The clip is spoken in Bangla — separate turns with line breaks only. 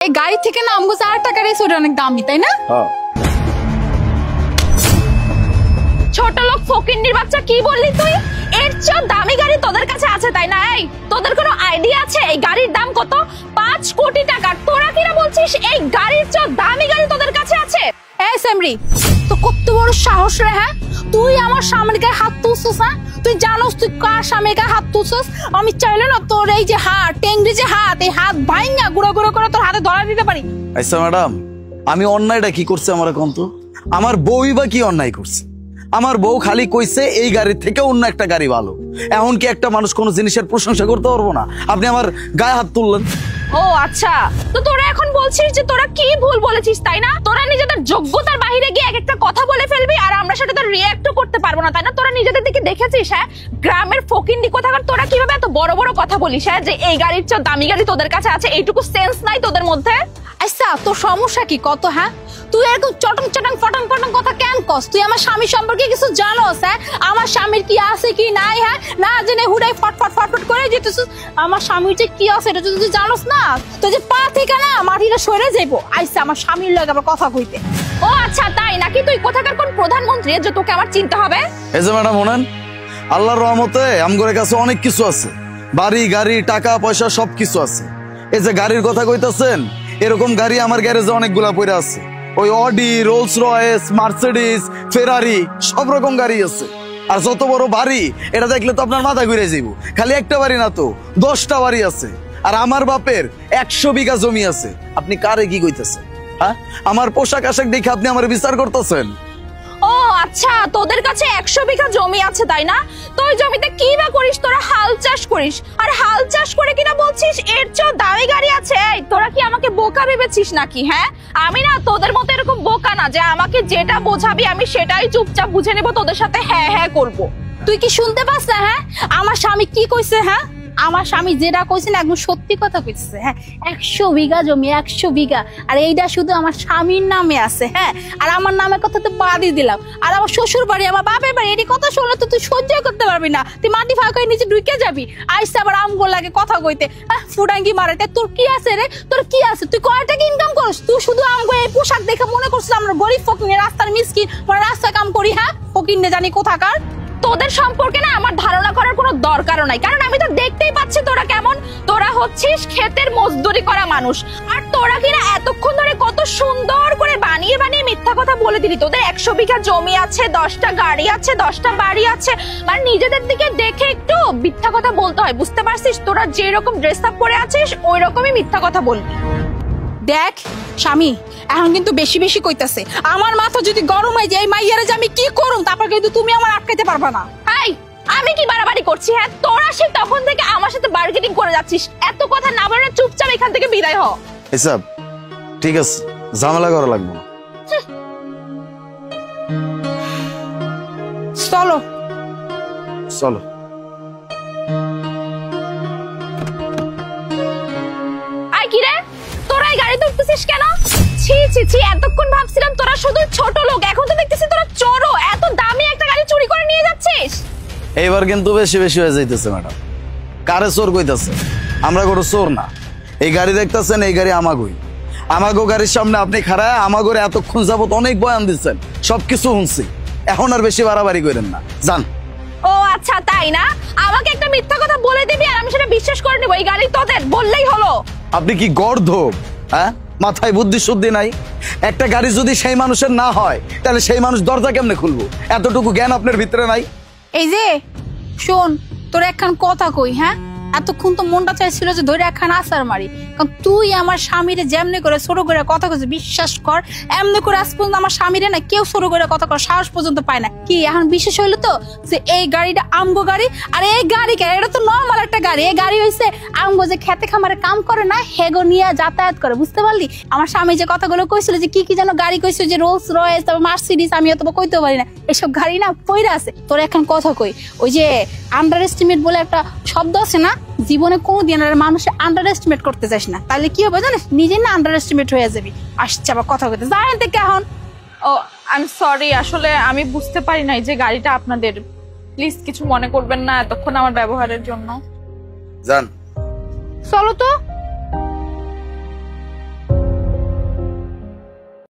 এই গাড়ি থেকে না আমগো 4 টাকার এই সরি অনেক দামি তাই না?
ছোট লোক ফকিন্নির বাচ্চা কি বললি তুই? এর চেয়ে দামি গাড়ি তোদের কাছে আছে তাই না? এই তোদের কোনো আইডিয়া আছে এই গাড়ির দাম কত? 5 কোটি টাকা। তোরা কিনা বলছিস এই গাড়ির চেয়ে দামি গাড়ি তোদের কাছে আছে?
এই সেমরি তো কত বড় সাহস রে হ্যাঁ? তুই আমার সামনের গায়ে হাত তুলছিস হ্যাঁ? তুই জানোস তুই কার সামনের গায়ে হাত তুলছিস? আমি চাইলে না তোর এই যে হাত টেংরি যে হাত এই হাত ভাঙা গুঁড়ো গুঁড়ো করে তোর হাতে ধরা দিতে পারি।
আচ্ছা ম্যাডাম, আমি অন্যায়টা কি করছে আমার কোন তো? আমার বউই বা কি অন্যায় করছে? আমার বউ খালি কইছে এই গাড়ির থেকে অন্য একটা গাড়ি ভালো। এখন কি একটা মানুষ কোন জিনিসের প্রশংসা করতে পারবো না? আপনি আমার গায়ে হাত তুললেন।
ও আচ্ছা, তো তোরা এখন বলছিস যে তোরা কি ভুল বলেছিস তাই না? তোরা নিজেদের যোগ্যতার বাইরে গিয়ে এক একটা কথা বলে ফেলবি আর আমরা সেটা তো রিঅ্যাক্টও করতে পারবো না তাই না? তোরা নিজেদের দিকে দেখেছিস হ্যাঁ? গ্রামের ফকিন্নি কোথাকার তোরা কিভাবে এত বড় বড় কথা বলিস হ্যাঁ? যে এই গাড়ির চেয়ে দামি গাড়ি তোদের কাছে আছে, এইটুকু সেন্স নাই তোদের মধ্যে?
আচ্ছা তোর সমস্যা কি কত হ্যাঁ? তুই এরকম চটং চটং ফটং ফটং কথা কেন কস? তুই আমার স্বামী সম্পর্কে কিছু জানোস হ্যাঁ? আমার স্বামীর কি আছে কি নাই হ্যাঁ? না জেনে হুড়াই ফটফট ফটফট করে যেতেছিস। আমার স্বামীর যে কি আছে এটা যদি জানোস না তুই যে পা থেকে না মাটিটা সরে যাইবো। আইসা আমার স্বামীর লগে আবার কথা কইতে।
ও আচ্ছা তাই নাকি? তুই কোথাকার কোন প্রধানমন্ত্রী যে তোকে আমার চিনতে হবে?
এই যে ম্যাডাম শুনেন, আল্লাহর রহমতে আমগরের কাছে অনেক কিছু আছে, বাড়ি গাড়ি টাকা পয়সা সবকিছু আছে। এই যে গাড়ির কথা কইতাছেন, এরকম গাড়ি আমার গ্যারেজে অনেকগুলা পড়ে আছে। ওই অডি, রোলস রয়েস, মার্সিডিজ, ফেরারি সব রকম গাড়ি আছে। আর যত বড় বাড়ি এটা দেখলে তো আপনার মাথা ঘুরে যাইব। খালি একটা বাড়ি না তো 10টা বাড়ি আছে। আর আমার বাপের 100 বিঘা জমি আছে। আপনি কারে কি কইতেছেন হ্যাঁ? আমার পোশাক আশাক দেখে আপনি আমার বিচার করতেছেন?
ও আচ্ছা, তোদের কাছে 100 বিঘা জমি আছে তাই না? তুই জমিতে কি বা করিস? তোরা হাল চাষ করিস। আর হাল চাষ করে কিনা বলছিস এর চেয়ে দামি গাড়ি আছে? তোরা কি আমাকে বোকা ভেবেছিস নাকি হ্যাঁ? আমি না তোদের মতো এরকম বোকা না যে আমাকে যেটা বোঝাবি আমি সেটাই চুপচাপ বুঝে নেব, তোদের সাথে হ্যাঁ হ্যাঁ করব।
তুই কি শুনতে পাস না হ্যাঁ? আমার স্বামী কি কইছে হ্যাঁ? আমার স্বামী যেটা কইছে না একদম সত্যি কথা কইছে হ্যাঁ। 100 বিঘা জমি, 100 বিঘা। আর এইটা শুধু আমার স্বামীর নামে আছে হ্যাঁ। আর আমার নামের কথা তো বাদই দিলাম। আর আমার শ্বশুর বাড়ি, আমার বাপের বাড়ি, এই কথা শুনলে তো তুই সহ্য করতে পারবি না। তুই মাটি ফাঁকা নিচে ঢুকে যাবি। আইসা আবার আমগো লাগে কথা কইতে ফুডাঙ্গি মারাতে। তোর কি আছে রে? তোর কি আছে? তুই কয় টাকা ইনকাম করিস? তুই শুধু আমগো এই পোশাক দেখে মনে করছিস আমরা গরিব ফকির, রাস্তার মিসকিন, আমরা রাস্তা কাম করি হ্যাঁ? ফকির নে জানি কোথাকার।
তোদের সম্পর্কে না আমার ধারণা করার কোনো দরকারও নাই, কারণ আমি তো দেখতেই পাচ্ছি তোরা কেমন। তোরা হচ্ছিস ক্ষেতের মজদুরি করা মানুষ। আর তোরা কিনা এতক্ষণ ধরে কত সুন্দর করে বানিয়ে বানিয়ে মিথ্যা কথা বলে দিলি। তোদের 100 বিঘা জমি আছে, 10টা গাড়ি আছে, 10টা বাড়ি আছে। মানে নিজেদের দিকে দেখে একটু মিথ্যা কথা বলতে হয়, বুঝতে পারছিস? তোরা যেরকম ড্রেস আপ পরে আছিস ওই রকমই মিথ্যা কথা বলবি।
দেখ স্বামী, এখন কিন্তু বেশি বেশি কইতাছে। আমার মাথা যদি গরম হয়ে যায় মাইয়ারে যে আমি কি করুম তারপর কিন্তু তুমি আমার আটকাইতে পারবা না।
এই আমি কি বাড়াবাড়ি করছি হ্যাঁ? তোরা সে তখন থেকে আমার সাথে বার্গেনিং করে যাচ্ছিস। এত কথা না বলে চুপচাপ এখান থেকে বিদায় হ।
এসব ঠিক আছে, ঝামেলা করা লাগবে না।
চলো
চলো।
আই কি রে, তোরা এই গাড়িতে উঠতেছিস কেন? ছি ছি ছি, এতক্ষণ ভাবছিলাম তোরা শুধু ছোট লোক, এখন তো দেখতেছি তোরা চোরও। এত দামি একটা গাড়ি চুরি করে নিয়ে যাচ্ছিস।
এইবার কিন্তু বেশি বেশি হয়ে যাইতেছে ম্যাডাম। কারে চোর কইতাছে? আমরা কোনো চোর না। এই গাড়ি দেখতেছেন, এই গাড়ি আমাগোই। আমাগো গাড়ির সামনে আপনি খাড়া আমাগোরে এতক্ষণ যাবত অনেক বয়ান দিচ্ছেন, সবকিছু শুনছি। এখন আর বেশি বাড়াবাড়ি করেন না, যান।
ও আচ্ছা তাই না? আমাকে একটা মিথ্যা কথা বলে দিবি আর আমি সেটা বিশ্বাস করে নেবো। এই গাড়ি তোদের বললেই হলো।
আপনি কি গর্ধব হ্যাঁ? মাথায় বুদ্ধি শুদ্ধি নাই? একটা গাড়ি যদি সেই মানুষের না হয় তাহলে সেই মানুষ দরজা কেমনে খুলবো? এতটুকু জ্ঞান আপনার ভিতরে নাই?
এই যে শোন, তোর একখান কথা কই হ্যাঁ। এতক্ষণ তো মনটা চাইছিল যে ধরে একখান আসার মারি, কারণ তুই আমার স্বামীরে যেমনি করে ছোট করে কথা কইছিস, বিশ্বাস কর এমনি করে আজ পর্যন্ত আমার স্বামীরে না কেউ ছোট করে কথা কর সাহস পর্যন্ত পায় না। কি এখন বিশেষ হইলো তো যে এই গাড়িটা আমগো গাড়ি। আর এই গাড়ি এটা তো নর্মাল একটা গাড়ি। এই গাড়ি হইছে আমগো যে খেতে খামারে কাম করে না হেগো নিয়ে যাতায়াত করে, বুঝতে পারলি? আমার স্বামী যে কথাগুলো কইছিল যে কি কি যেন গাড়ি কইছিল, যে রোলস রয়েস, তারপর মার্সিডিজ, আমি অত কইতে পারি না, এসব গাড়ি না পইরা আছে। তোর এখন কথা কই, ওই যে আন্ডার এস্টিমেট বলে একটা শব্দ আছে না, জীবনে কোনোদিন আর মানুষের আন্ডার এস্টিমেট করতে চাস না, তাহলে কি হবে জানিস? নিজে না আন্ডার এস্টিমেট হয়ে যাবি। আসছে আবার কথা কইতে জানেন থেকে এখন।
ও আই এম সরি, আসলে আমি বুঝতে পারি নাই যে গাড়িটা আপনাদের। প্লিজ কিছু মনে করবেন না এতক্ষণ আমার ব্যবহারের জন্য।
যান।
চলো তো।